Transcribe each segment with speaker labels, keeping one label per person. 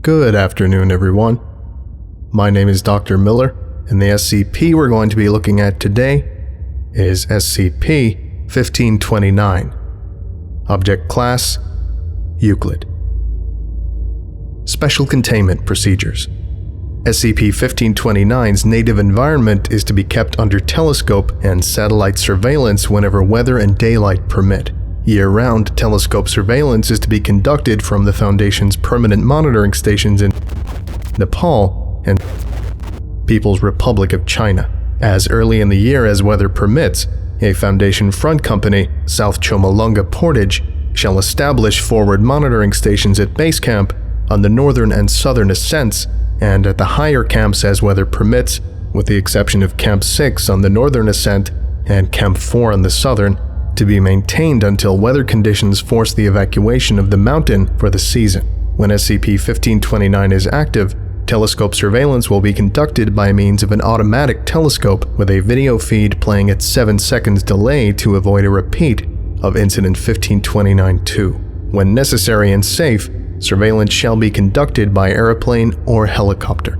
Speaker 1: Good afternoon, everyone. My name is Dr. Miller, and the SCP we're going to be looking at today is SCP-1529. Object Class: Euclid. Special Containment Procedures. SCP-1529's native environment is to be kept under telescope and satellite surveillance whenever weather and daylight permit. Year-round telescope surveillance is to be conducted from the Foundation's permanent monitoring stations in Nepal and People's Republic of China. As early in the year as weather permits, a Foundation front company, South Chomolungma Portage, shall establish forward monitoring stations at base camp on the northern and southern ascents and at the higher camps as weather permits, with the exception of Camp 6 on the northern ascent and Camp 4 on the southern, to be maintained until weather conditions force the evacuation of the mountain for the season. When SCP-1529 is active, telescope surveillance will be conducted by means of an automatic telescope with a video feed playing at 7 seconds delay to avoid a repeat of Incident 1529-2. When necessary and safe, surveillance shall be conducted by airplane or helicopter.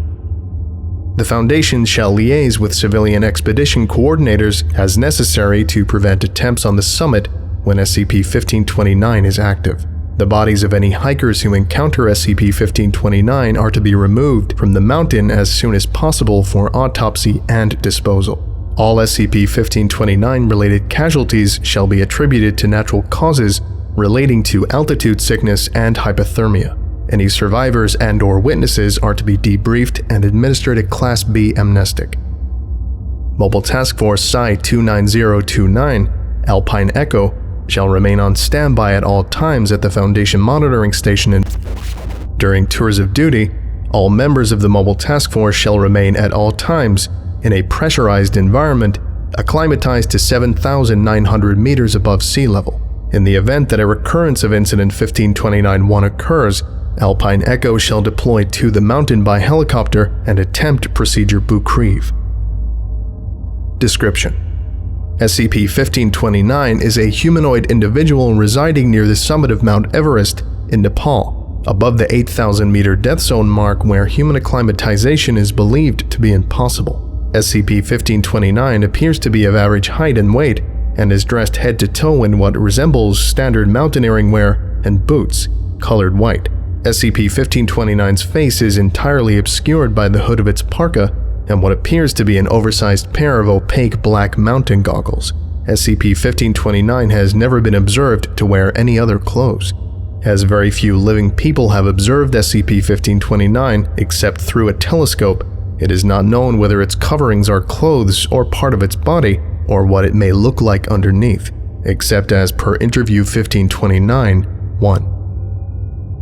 Speaker 1: The Foundation shall liaise with civilian expedition coordinators as necessary to prevent attempts on the summit when SCP-1529 is active. The bodies of any hikers who encounter SCP-1529 are to be removed from the mountain as soon as possible for autopsy and disposal. All SCP-1529 related casualties shall be attributed to natural causes relating to altitude sickness and hypothermia. Any survivors and/or witnesses are to be debriefed and administered a Class B amnestic. Mobile Task Force Psi-29029, Alpine Echo, shall remain on standby at all times at the Foundation monitoring station and during tours of duty, all members of the Mobile Task Force shall remain at all times in a pressurized environment acclimatized to 7,900 meters above sea level. In the event that a recurrence of Incident 1529-1 occurs, Alpine Echo shall deploy to the mountain by helicopter and attempt Procedure Bucrive. Description: SCP-1529 is a humanoid individual residing near the summit of Mount Everest in Nepal, above the 8,000-meter death zone mark where human acclimatization is believed to be impossible. SCP-1529 appears to be of average height and weight and is dressed head to toe in what resembles standard mountaineering wear and boots, colored white. SCP-1529's face is entirely obscured by the hood of its parka and what appears to be an oversized pair of opaque black mountain goggles. SCP-1529 has never been observed to wear any other clothes. As very few living people have observed SCP-1529 except through a telescope, it is not known whether its coverings are clothes or part of its body, or what it may look like underneath, except as per Interview 1529-1.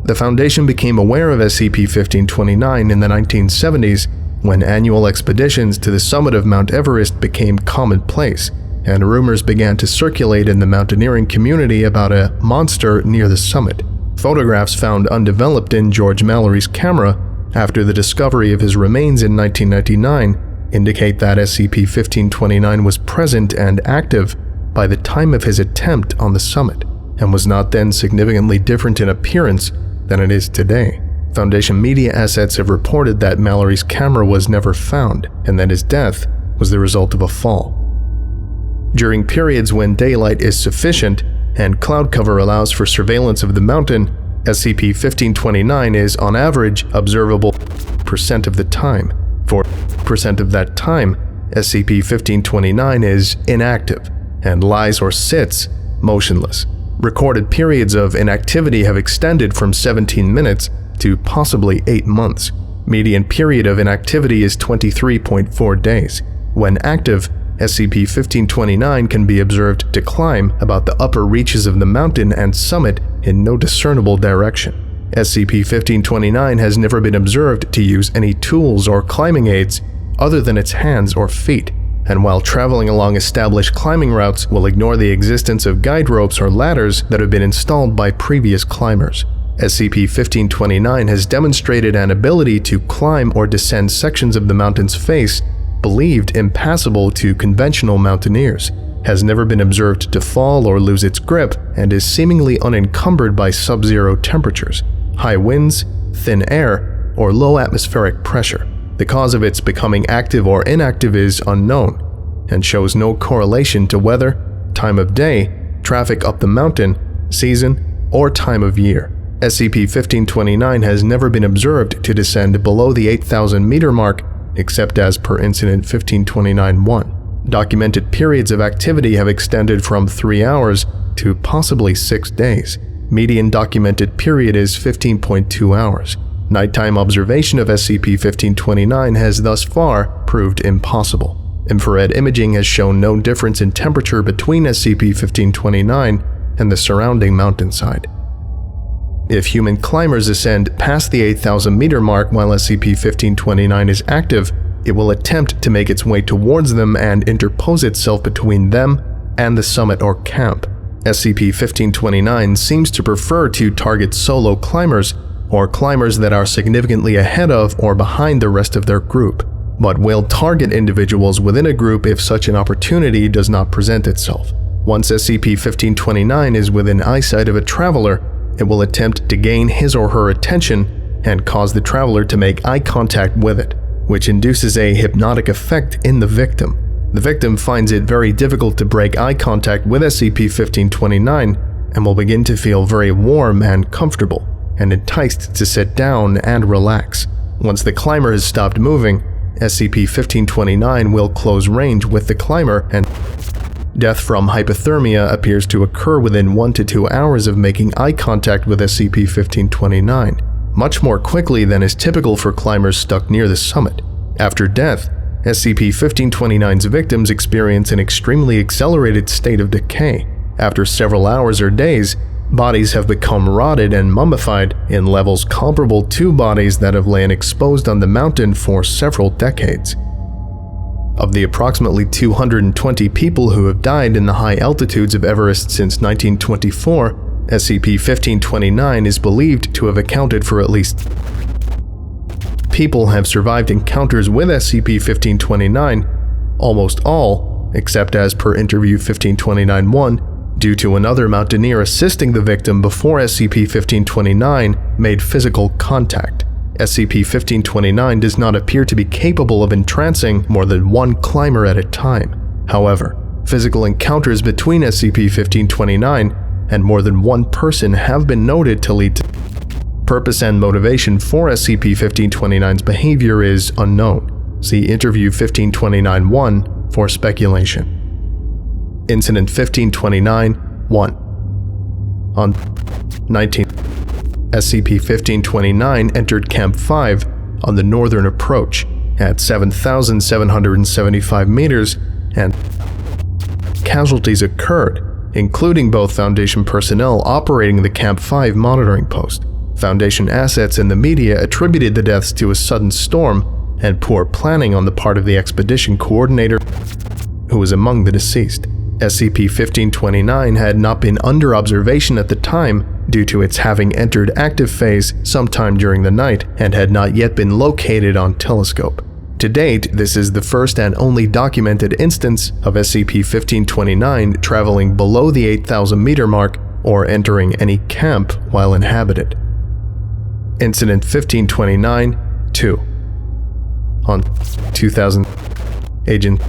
Speaker 1: The Foundation became aware of SCP-1529 in the 1970s when annual expeditions to the summit of Mount Everest became commonplace, and rumors began to circulate in the mountaineering community about a monster near the summit. Photographs found undeveloped in George Mallory's camera after the discovery of his remains in 1999 indicate that SCP-1529 was present and active by the time of his attempt on the summit, and was not then significantly different in appearance than it is today. Foundation media assets have reported that Mallory's camera was never found, and that his death was the result of a fall. During periods when daylight is sufficient and cloud cover allows for surveillance of the mountain, SCP-1529 is on average observable % of the time. For % of that time, SCP-1529 is inactive and lies or sits motionless. Recorded periods of inactivity have extended from 17 minutes to possibly 8 months. Median period of inactivity is 23.4 days. When active, SCP-1529 can be observed to climb about the upper reaches of the mountain and summit in no discernible direction. SCP-1529 has never been observed to use any tools or climbing aids other than its hands or feet, and while traveling along established climbing routes will ignore the existence of guide ropes or ladders that have been installed by previous climbers. SCP-1529 has demonstrated an ability to climb or descend sections of the mountain's face believed impassable to conventional mountaineers, has never been observed to fall or lose its grip, and is seemingly unencumbered by sub-zero temperatures, high winds, thin air, or low atmospheric pressure. The cause of its becoming active or inactive is unknown and shows no correlation to weather, time of day, traffic up the mountain, season, or time of year. SCP-1529 has never been observed to descend below the 8,000 meter mark except as per Incident 1529-1. Documented periods of activity have extended from 3 hours to possibly 6 days. Median documented period is 15.2 hours. Nighttime observation of SCP-1529 has thus far proved impossible. Infrared imaging has shown no difference in temperature between SCP-1529 and the surrounding mountainside. If human climbers ascend past the 8,000 meter mark while SCP-1529 is active, it will attempt to make its way towards them and interpose itself between them and the summit or camp. SCP-1529 seems to prefer to target solo climbers or climbers that are significantly ahead of or behind the rest of their group, but will target individuals within a group if such an opportunity does not present itself. Once SCP-1529 is within eyesight of a traveler, it will attempt to gain his or her attention and cause the traveler to make eye contact with it, which induces a hypnotic effect in the victim. The victim finds it very difficult to break eye contact with SCP-1529 and will begin to feel very warm and comfortable and enticed to sit down and relax. Once the climber has stopped moving, SCP-1529 will close range with the climber, and death from hypothermia appears to occur within 1 to 2 hours of making eye contact with SCP-1529, much more quickly than is typical for climbers stuck near the summit. After death, SCP-1529's victims experience an extremely accelerated state of decay. After several hours or days, bodies have become rotted and mummified in levels comparable to bodies that have lain exposed on the mountain for several decades. Of the approximately 220 people who have died in the high altitudes of Everest since 1924, SCP-1529 is believed to have accounted for at least. People have survived encounters with SCP-1529, almost all, except as per Interview 1529-1, due to another mountaineer assisting the victim before SCP-1529 made physical contact. SCP-1529 does not appear to be capable of entrancing more than one climber at a time. However, physical encounters between SCP-1529 and more than one person have been noted to lead to. Purpose and motivation for SCP-1529's behavior is unknown. See Interview 1529-1 for speculation. Incident 1529-1. On 19th, SCP-1529 entered Camp 5 on the northern approach at 7,775 meters, and casualties occurred, including both Foundation personnel operating the Camp 5 monitoring post. Foundation assets and the media attributed the deaths to a sudden storm and poor planning on the part of the expedition coordinator, who was among the deceased. SCP-1529 had not been under observation at the time due to its having entered active phase sometime during the night and had not yet been located on telescope. To date, this is the first and only documented instance of SCP-1529 traveling below the 8,000 meter mark or entering any camp while inhabited. Incident 1529-2. On 2000, Agent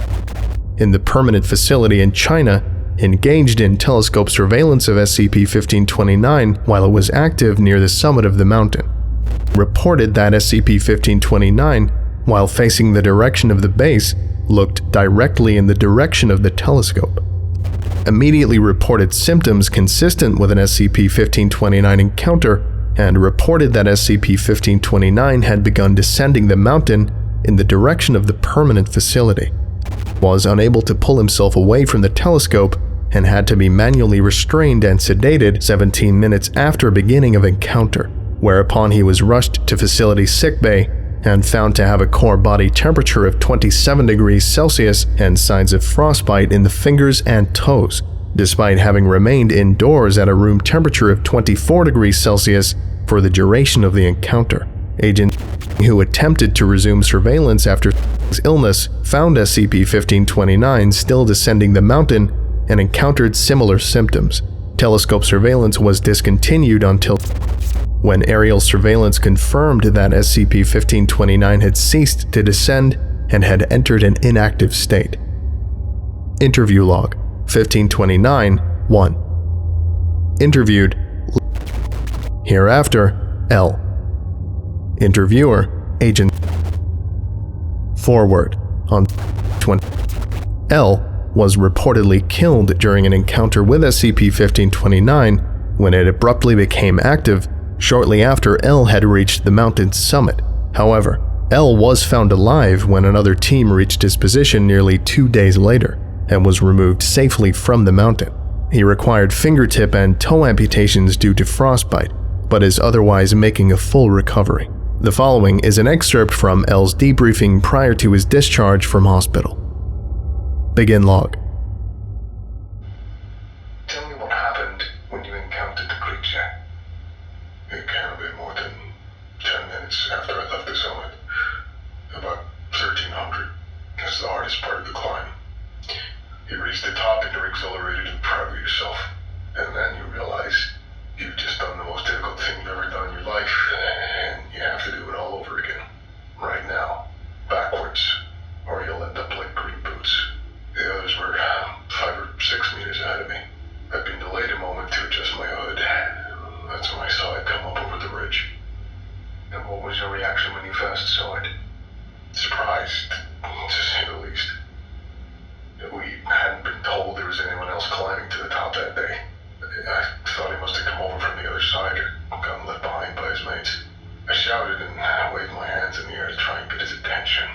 Speaker 1: in the permanent facility in China engaged in telescope surveillance of SCP-1529 while it was active near the summit of the mountain. Reported that SCP-1529, while facing the direction of the base, looked directly in the direction of the telescope. Immediately reported symptoms consistent with an SCP-1529 encounter and reported that SCP-1529 had begun descending the mountain in the direction of the permanent facility. Was unable to pull himself away from the telescope and had to be manually restrained and sedated 17 minutes after beginning of encounter, whereupon he was rushed to facility sickbay and found to have a core body temperature of 27 degrees Celsius and signs of frostbite in the fingers and toes, despite having remained indoors at a room temperature of 24 degrees Celsius for the duration of the encounter. Agent who attempted to resume surveillance after his illness found SCP-1529 still descending the mountain and encountered similar symptoms. Telescope surveillance was discontinued until when aerial surveillance confirmed that SCP-1529 had ceased to descend and had entered an inactive state. Interview log 1529-1. Interviewed. Hereafter, L. Interviewer, Agent. Forward. On 20. L was reportedly killed during an encounter with SCP-1529 when it abruptly became active shortly after L had reached the mountain's summit. However, L was found alive when another team reached his position nearly 2 days later and was removed safely from the mountain. He required fingertip and toe amputations due to frostbite, but is otherwise making a full recovery. The following is an excerpt from L's debriefing prior to his discharge from hospital. Begin log.
Speaker 2: Tell me what happened when you encountered the creature. It can't have been more than 10 minutes after I left the summit. About 1300. That's the hardest part of the climb. You reach the top and you're exhilarated and proud of yourself. And then you realize you've just done the most difficult thing you've ever done in your life, and you have to do it all over again. Right now. Backwards. Or you'll end up like green boots. The others were 5 or 6 meters ahead of me. I'd been delayed a moment to adjust my hood. That's when I saw it come up over the ridge. And what was your reaction when you first saw it? Surprised, to say the least. We hadn't been told there was anyone else climbing to the top that day. I thought he must have come over from the other side or gotten left behind by his mates. I shouted and waved my hands in the air to try and get his attention.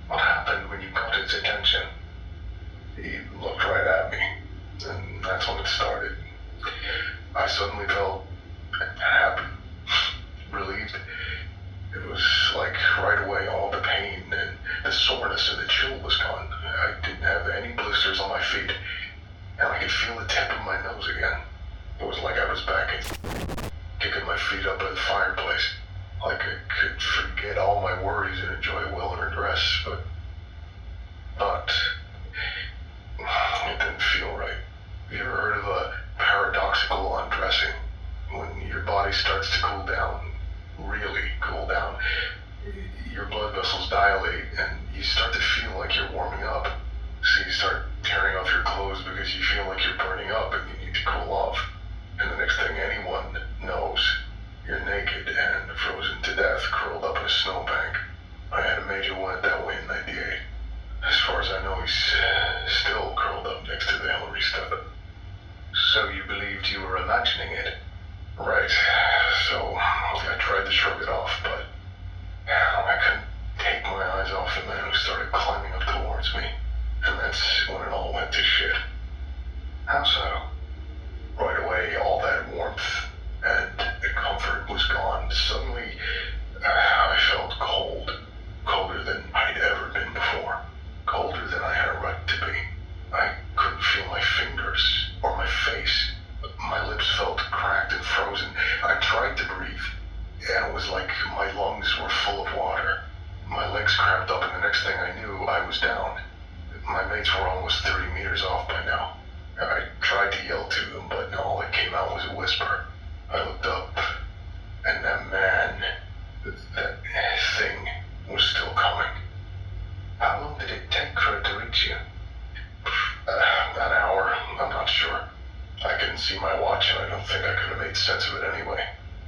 Speaker 2: What happened when you got his attention? He looked right at me, and that's when it started. I suddenly felt happy, relieved. It was like right away all the pain and the soreness and the chill was gone. I didn't have any blisters on my feet, and I could feel the tip of my nose again. It was like I was back kicking my feet up by the fireplace, like I could forget all my worries and enjoy a well-earned rest, but it didn't feel right. Have you ever heard of a paradoxical undressing? When your body starts to cool down, really cool down, your blood vessels dilate and you start to feel like you're warming up. So you start tearing off your clothes because you feel like you're burning up and you need to cool off. And the next thing anyone knows, you're naked and frozen to death, curled up in a snowbank. I had a major went that way in 98. As far as I know, he's still curled up next to the Hillary stud. So you believed you were imagining it? Right. So I tried to shrug it off, but I couldn't take my eyes off the man who started climbing up towards me. And that's when it all went to shit. How so? Right away, all that warmth and the comfort was gone. Suddenly, I felt cold. Colder than I'd ever been before. Colder than I had a right to be. I couldn't feel my fingers or my face. My lips felt cracked and frozen. I tried to breathe, and it was like my lungs were full of water. My legs cramped up, and the next thing I knew, I was down. My mates were almost 30 meters off by now. I tried to yell to them, but all that came out was a whisper. I looked up, and that man, that thing, was still coming. How long did it take for it to reach you? An hour, I'm not sure. I couldn't see my watch, and I don't think I could have made sense of it anyway.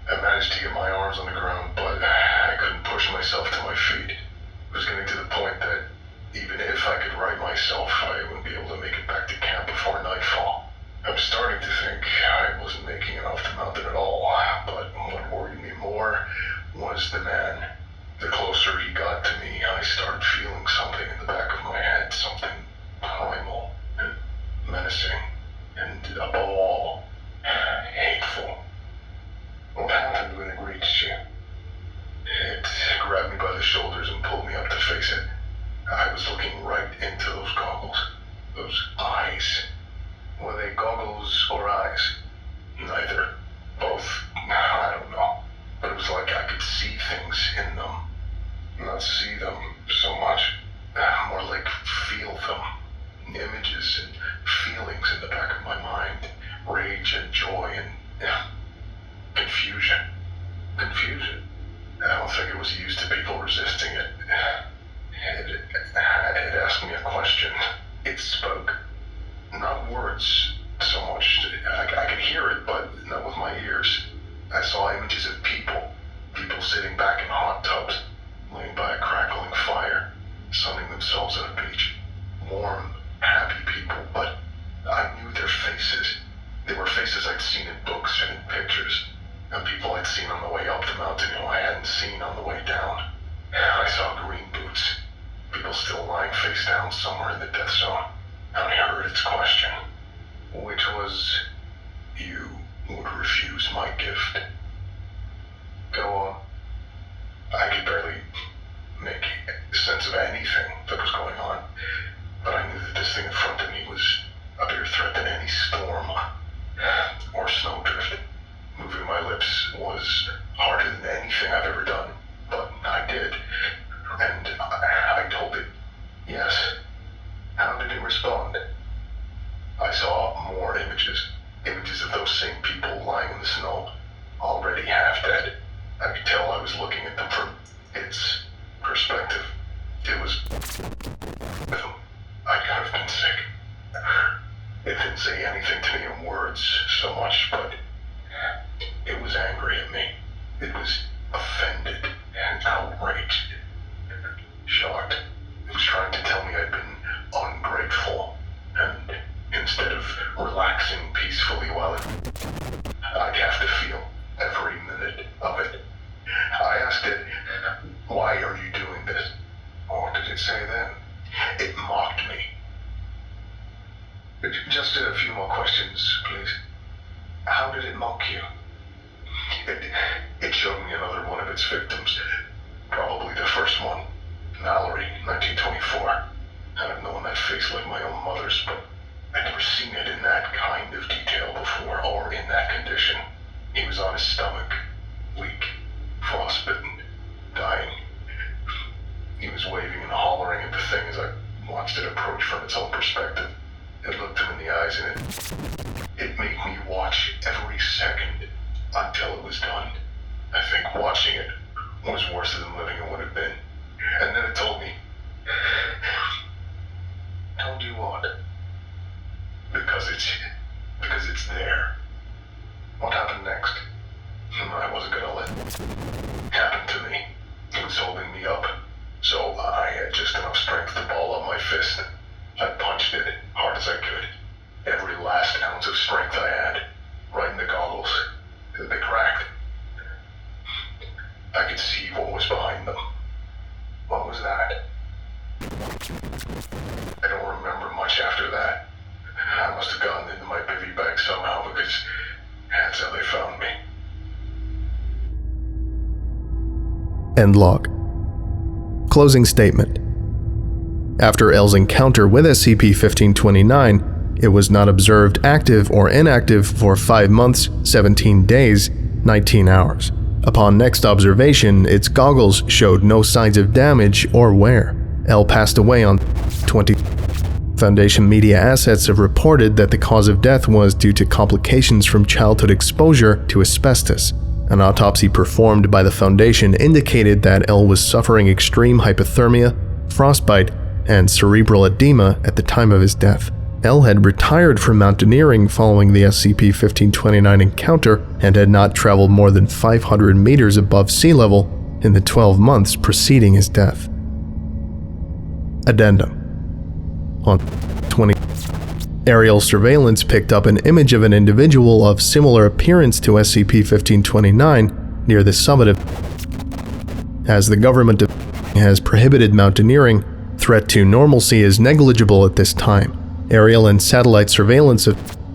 Speaker 2: I managed to get my arms on the ground, but I couldn't push myself to my feet. It was getting to the point that even if I could right myself, I wouldn't be able to make it back to camp before nightfall. I was starting to think I wasn't making it off the mountain at all, but what worried me more was the man. The closer he got to me, I started feeling something in the back of my head, something primal and menacing, and above all, hateful. What happened when it reached you? It grabbed me by the shoulders and pulled me up to face it. I was looking right into those goggles, those eyes. Were they goggles or eyes? Neither. Both. I don't know. But it was like I could see things in them. Not see them so much. More like feel them. Images and feelings in the back of my mind. Rage and joy and confusion. Confusion. I don't think it was used to people resisting it. It asked me a question. It spoke. Not words so much. I could hear it, but not with my ears. I saw images of people sitting back in hot tubs, laying by a crackling fire, sunning themselves at a beach. Warm, happy people, but I knew their faces. They were faces I'd seen in books and in pictures, and people I'd seen on the way up the mountain who I hadn't seen on the way down. I saw green boots, people still lying face down somewhere in the death zone, and I heard its question, which was, you would refuse my gift. Go on. I could barely make sense of anything that was going on, but I knew that this thing in front of me was a bigger threat than any storm or snowdrift. Moving my lips was harder than anything I've ever done, but I did, and I told it, yes. How did it respond? I saw more images of those same people lying in the snow, already half dead. I could tell I was looking at them from its perspective. It was... I could have been sick. It didn't say anything to me in words so much, but it was angry at me. It was offended and outraged. Shocked. It was trying to tell me I'd been ungrateful, and instead of relaxing peacefully while I'd have to feel every minute of it. I asked it, why are you doing this? What did it say then? It mocked me. Just a few more questions, please. How did it mock you? It showed me another one of its victims. Probably the first one. Mallory, 1924. I've known that face like my own mother's, but I'd never seen it in that kind of detail before, or in that condition. He was on his stomach, weak, frostbitten, dying. He was waving and hollering at the thing as I watched it approach from its own perspective. It looked him in the eyes, and it made me watch every second until it was done. I think watching it was worse than living it would have been. And then it told me, told you what? Because it's there. What happened next? I wasn't gonna let it happen to me. It was holding me up, so I had just enough strength to ball up my fist. I punched it hard as I could. Every last ounce of strength I had, right in the goggles. They cracked. I could see what was behind them. What was that? I don't remember much after that. I must have gotten into my bivvy bag somehow, because that's how they found me.
Speaker 1: End log. Closing statement. After L's encounter with SCP-1529, it was not observed active or inactive for 5 months, 17 days, 19 hours. Upon next observation, its goggles showed no signs of damage or wear. L passed away on 20. Foundation media assets have reported that the cause of death was due to complications from childhood exposure to asbestos. An autopsy performed by the Foundation indicated that L was suffering extreme hypothermia, frostbite, and cerebral edema at the time of his death. L had retired from mountaineering following the SCP-1529 encounter and had not traveled more than 500 meters above sea level in the 12 months preceding his death. Addendum. On 20. Aerial surveillance picked up an image of an individual of similar appearance to SCP-1529 near the summit of. As the government has prohibited mountaineering, threat to normalcy is negligible at this time. Aerial and satellite surveillance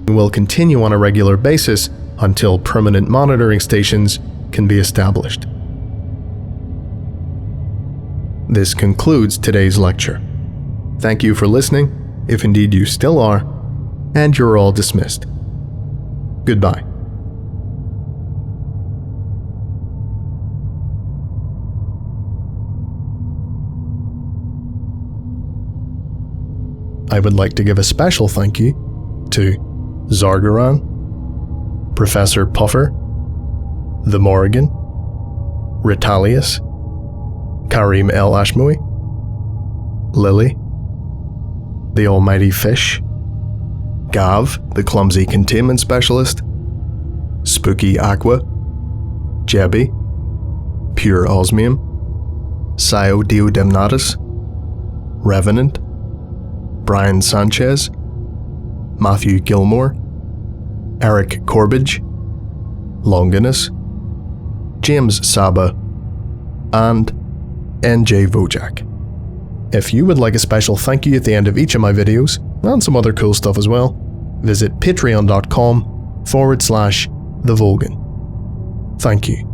Speaker 1: will continue on a regular basis until permanent monitoring stations can be established. This concludes today's lecture. Thank you for listening, if indeed you still are, and you're all dismissed. Goodbye. I would like to give a special thank you to Zargaran, Professor Puffer, The Morrigan, Ritalius, Karim El Ashmoui, Lily, the Almighty Fish, Gav, the Clumsy Containment Specialist, Spooky Aqua, Jebby, Pure Osmium, Sio Diodemnatus, Revenant, Brian Sanchez, Matthew Gilmore, Eric Corbage, Longinus, James Saba, and NJ Vojak. If you would like a special thank you at the end of each of my videos, and some other cool stuff as well, visit patreon.com/TheVolgun. Thank you.